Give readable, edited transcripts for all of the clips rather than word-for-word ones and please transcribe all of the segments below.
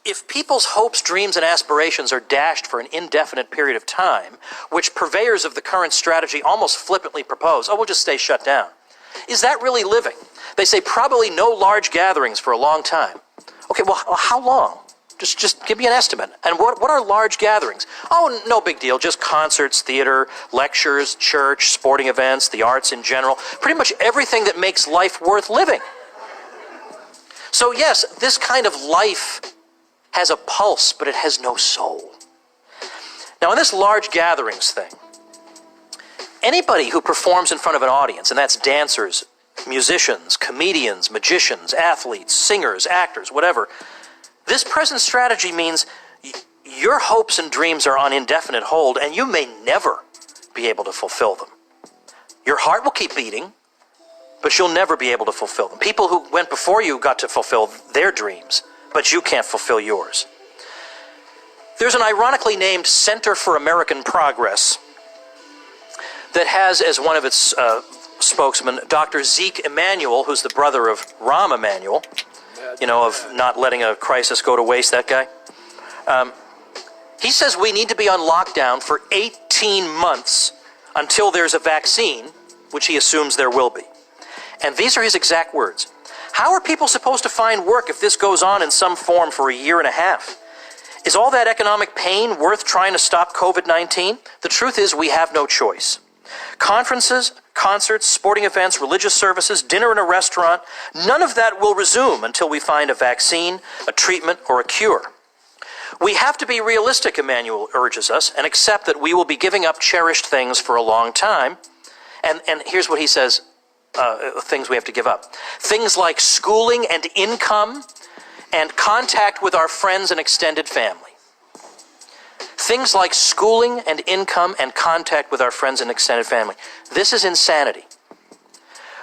if people's hopes, dreams, and aspirations are dashed for an indefinite period of time, which purveyors of the current strategy almost flippantly propose, oh, we'll just stay shut down, is that really living? They say probably no large gatherings for a long time. Okay, well, how long? Just give me an estimate. And what are large gatherings? Oh, no big deal. Just concerts, theater, lectures, church, sporting events, the arts in general. Pretty much everything that makes life worth living. So yes, this kind of life has a pulse, but it has no soul. Now in this large gatherings thing, anybody who performs in front of an audience, and that's dancers, musicians, comedians, magicians, athletes, singers, actors, whatever, this present strategy means your hopes and dreams are on indefinite hold, and you may never be able to fulfill them. Your heart will keep beating, but you'll never be able to fulfill them. People who went before you got to fulfill their dreams, but you can't fulfill yours. There's an ironically named Center for American Progress that has as one of its spokesmen Dr. Zeke Emanuel, who's the brother of Rahm Emanuel, you know, of not letting a crisis go to waste, that guy. He says we need to be on lockdown for 18 months until there's a vaccine, which he assumes there will be. And these are his exact words. How are people supposed to find work if this goes on in some form for a year and a half? Is all that economic pain worth trying to stop COVID-19? The truth is we have no choice. Conferences, concerts, sporting events, religious services, dinner in a restaurant, none of that will resume until we find a vaccine, a treatment, or a cure. We have to be realistic, Emanuel urges us, and accept that we will be giving up cherished things for a long time. And here's what he says, things we have to give up. Things like schooling and income and contact with our friends and extended family. Things like schooling and income and contact with our friends and extended family. This is insanity.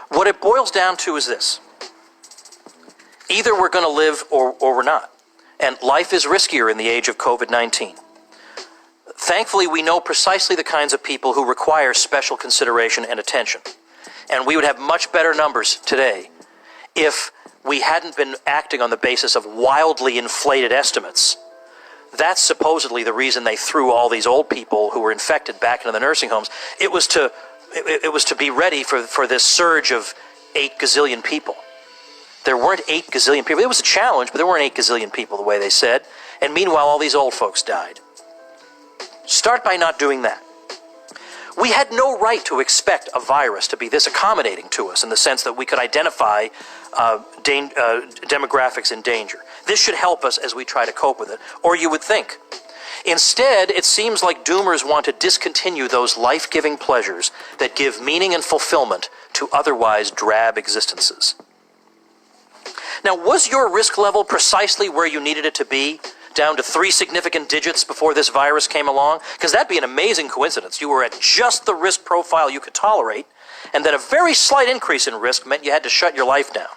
What it boils down to is this. Either we're going to live or we're not. And life is riskier in the age of COVID-19. Thankfully, we know precisely the kinds of people who require special consideration and attention. And we would have much better numbers today if we hadn't been acting on the basis of wildly inflated estimates. That's supposedly the reason they threw all these old people who were infected back into the nursing homes. It was to be ready for this surge of 8 gazillion people. There weren't 8 gazillion people. It was a challenge, but there weren't 8 gazillion people the way they said. And meanwhile, all these old folks died. Start by not doing that. We had no right to expect a virus to be this accommodating to us in the sense that we could identify demographics in danger. This should help us as we try to cope with it, or you would think. Instead, it seems like doomers want to discontinue those life-giving pleasures that give meaning and fulfillment to otherwise drab existences. Now, was your risk level precisely where you needed it to be, down to 3 significant digits before this virus came along? Because that'd be an amazing coincidence. You were at just the risk profile you could tolerate, and then a very slight increase in risk meant you had to shut your life down.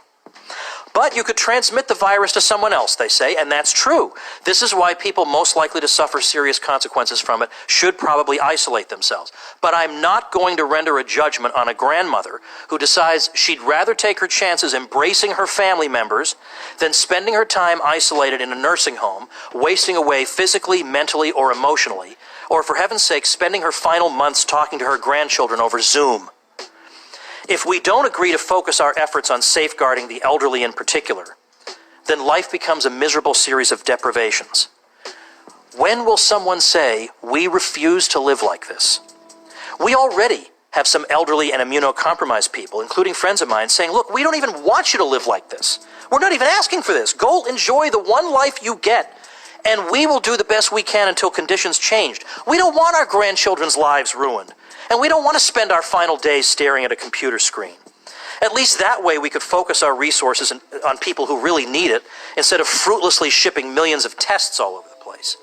But you could transmit the virus to someone else, they say, and that's true. This is why people most likely to suffer serious consequences from it should probably isolate themselves. But I'm not going to render a judgment on a grandmother who decides she'd rather take her chances embracing her family members than spending her time isolated in a nursing home, wasting away physically, mentally, or emotionally, or for heaven's sake, spending her final months talking to her grandchildren over Zoom. If we don't agree to focus our efforts on safeguarding the elderly in particular, then life becomes a miserable series of deprivations. When will someone say, we refuse to live like this? We already have some elderly and immunocompromised people, including friends of mine, saying, look, we don't even want you to live like this. We're not even asking for this. Go enjoy the one life you get, and we will do the best we can until conditions changed. We don't want our grandchildren's lives ruined. And we don't want to spend our final days staring at a computer screen. At least that way we could focus our resources on people who really need it instead of fruitlessly shipping millions of tests all over the place.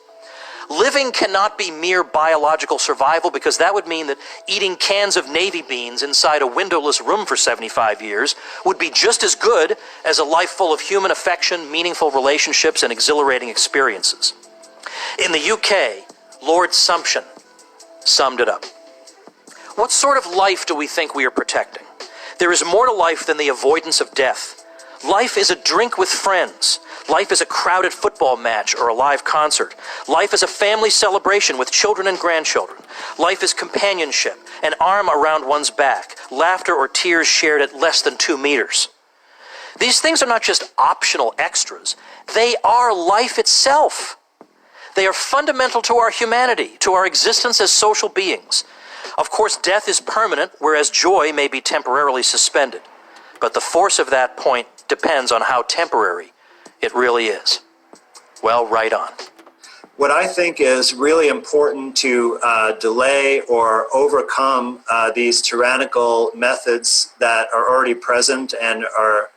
Living cannot be mere biological survival, because that would mean that eating cans of navy beans inside a windowless room for 75 years would be just as good as a life full of human affection, meaningful relationships, and exhilarating experiences. In the UK, Lord Sumption summed it up. What sort of life do we think we are protecting? There is more to life than the avoidance of death. Life is a drink with friends. Life is a crowded football match or a live concert. Life is a family celebration with children and grandchildren. Life is companionship, an arm around one's back, laughter or tears shared at less than 2 meters. These things are not just optional extras. They are life itself. They are fundamental to our humanity, to our existence as social beings. Of course, death is permanent, whereas joy may be temporarily suspended. But the force of that point depends on how temporary it really is. Well, right on. What I think is really important to delay or overcome these tyrannical methods that are already present and are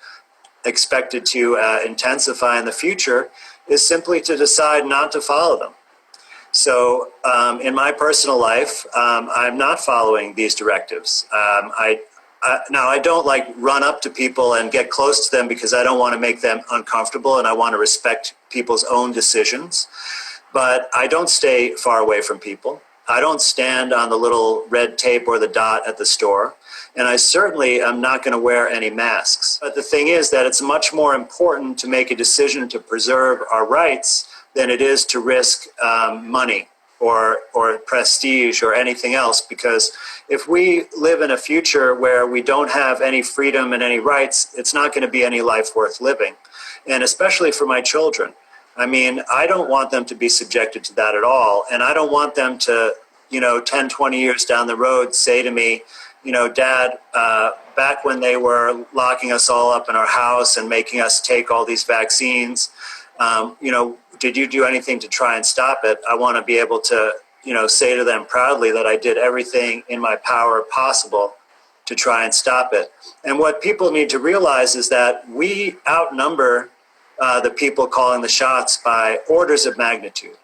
expected to intensify in the future is simply to decide not to follow them. So in my personal life, I'm not following these directives. Now, I don't run up to people and get close to them because I don't want to make them uncomfortable and I want to respect people's own decisions. But I don't stay far away from people. I don't stand on the little red tape or the dot at the store. And I certainly am not going to wear any masks. But the thing is that it's much more important to make a decision to preserve our rights than it is to risk money or prestige or anything else. Because if we live in a future where we don't have any freedom and any rights, it's not going to be any life worth living. And especially for my children. I mean, I don't want them to be subjected to that at all. And I don't want them to, 10, 20 years down the road say to me, Dad, back when they were locking us all up in our house and making us take all these vaccines, did you do anything to try and stop it? I want to be able to, say to them proudly that I did everything in my power possible to try and stop it. And what people need to realize is that we outnumber the people calling the shots by orders of magnitude.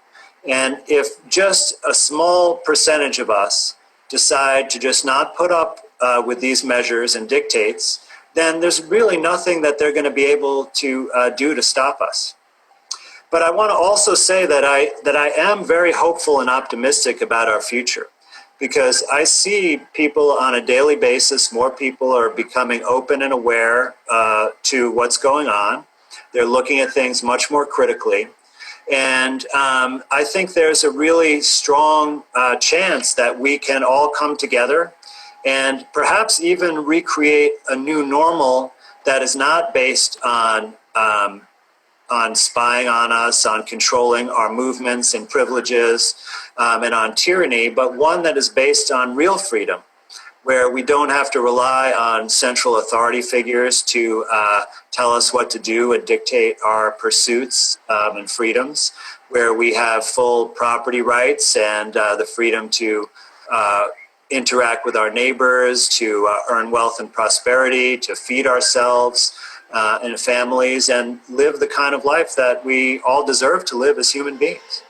And if just a small percentage of us decide to just not put up with these measures and dictates, then there's really nothing that they're going to be able to do to stop us. But I want to also say that I am very hopeful and optimistic about our future, because I see people on a daily basis, more people are becoming open and aware to what's going on. They're looking at things much more critically. And I think there's a really strong chance that we can all come together and perhaps even recreate a new normal that is not based on spying on us, on controlling our movements and privileges, and on tyranny, but one that is based on real freedom, where we don't have to rely on central authority figures to tell us what to do and dictate our pursuits and freedoms, where we have full property rights and the freedom to interact with our neighbors, to earn wealth and prosperity, to feed ourselves and families, and live the kind of life that we all deserve to live as human beings.